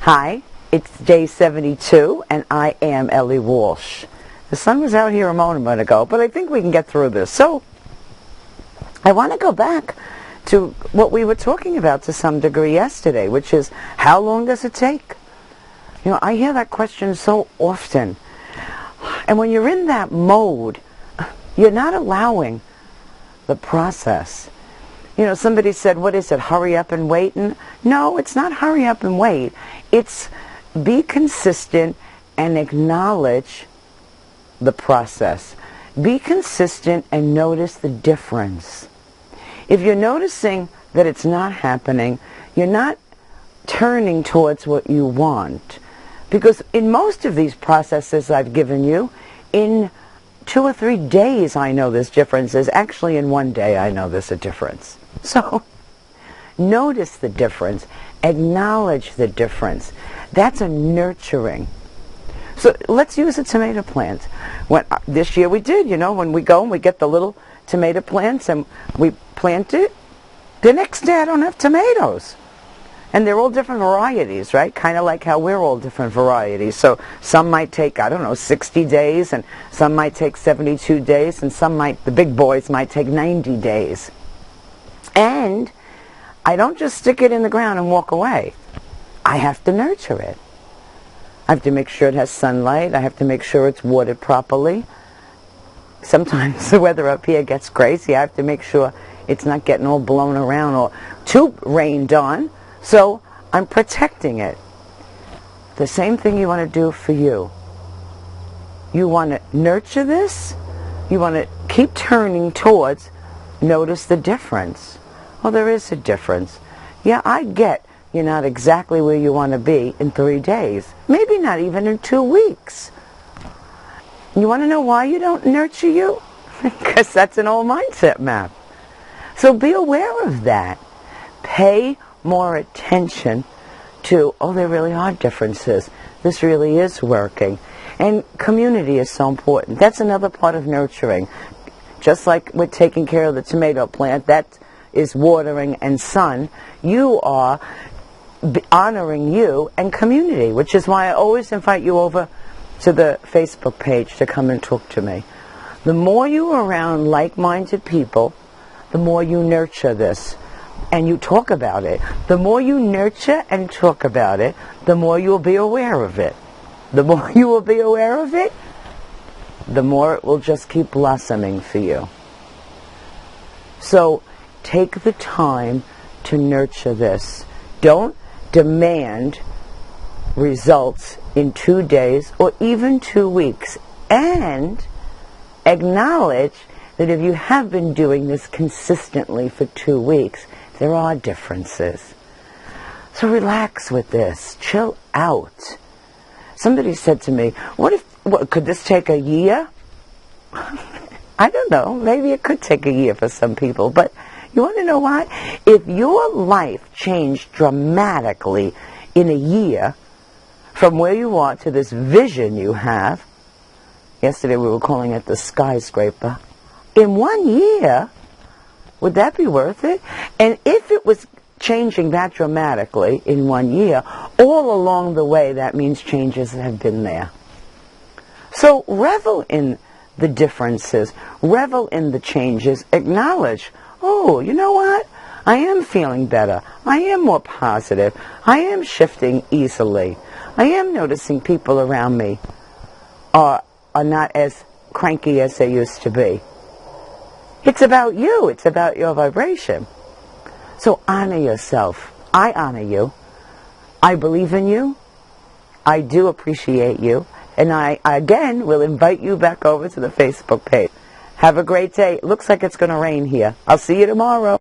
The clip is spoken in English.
Hi, it's day 72, and I am Ellie Walsh. The sun was out here a moment ago, but I think we can get through this. So, I want to go back to what we were talking about to some degree yesterday, which is, how long does it take? You know, I hear that question so often. And when you're in that mode, you're not allowing the process. You know, somebody said, what is it, hurry up and wait? And no, it's not hurry up and wait. It's be consistent and acknowledge the process. Be consistent and notice the difference. If you're noticing that it's not happening, you're not turning towards what you want. Because in most of these processes I've given you, in 2 or 3 days I know there's differences. Actually, in 1 day I know there's a difference. So, notice the difference. Acknowledge the difference. That's a nurturing. So, let's use a tomato plant. This year we did, you know, when we go and we get the little tomato plants and we plant it, the next day I don't have tomatoes. And they're all different varieties, right? Kind of like how we're all different varieties. So some might take, 60 days, and some might take 72 days, and the big boys might take 90 days. And I don't just stick it in the ground and walk away. I have to nurture it. I have to make sure it has sunlight. I have to make sure it's watered properly. Sometimes the weather up here gets crazy. I have to make sure it's not getting all blown around or too rained on. So I'm protecting it. The same thing you want to do for you. You want to nurture this. You want to keep turning towards, notice the difference. Well, there is a difference. Yeah, I get you're not exactly where you want to be in 3 days. Maybe not even in 2 weeks. You want to know why you don't nurture you? Because that's an old mindset map. So be aware of that. Pay more attention to, there really are differences. This really is working. And community is so important. That's another part of nurturing. Just like we're taking care of the tomato plant, that is watering and sun. You are honoring you and community, which is why I always invite you over to the Facebook page to come and talk to me. The more you are around like-minded people, the more you nurture this. And you talk about it. The more you nurture and talk about it, the more you will be aware of it. The more you will be aware of it, the more it will just keep blossoming for you. So take the time to nurture this. Don't demand results in 2 days or even 2 weeks. And acknowledge that if you have been doing this consistently for 2 weeks, there are differences. So relax with this. Chill out. Somebody said to me, could this take a year? I don't know. Maybe it could take a year for some people. But you want to know why? If your life changed dramatically in a year from where you are to this vision you have, yesterday we were calling it the skyscraper, in 1 year, would that be worth it? And if it was changing that dramatically in 1 year, all along the way, that means changes have been there. So revel in the differences. Revel in the changes. Acknowledge, you know what? I am feeling better. I am more positive. I am shifting easily. I am noticing people around me are not as cranky as they used to be. It's about you. It's about your vibration. So honor yourself. I honor you. I believe in you. I do appreciate you. And I, again, will invite you back over to the Facebook page. Have a great day. It looks like it's going to rain here. I'll see you tomorrow.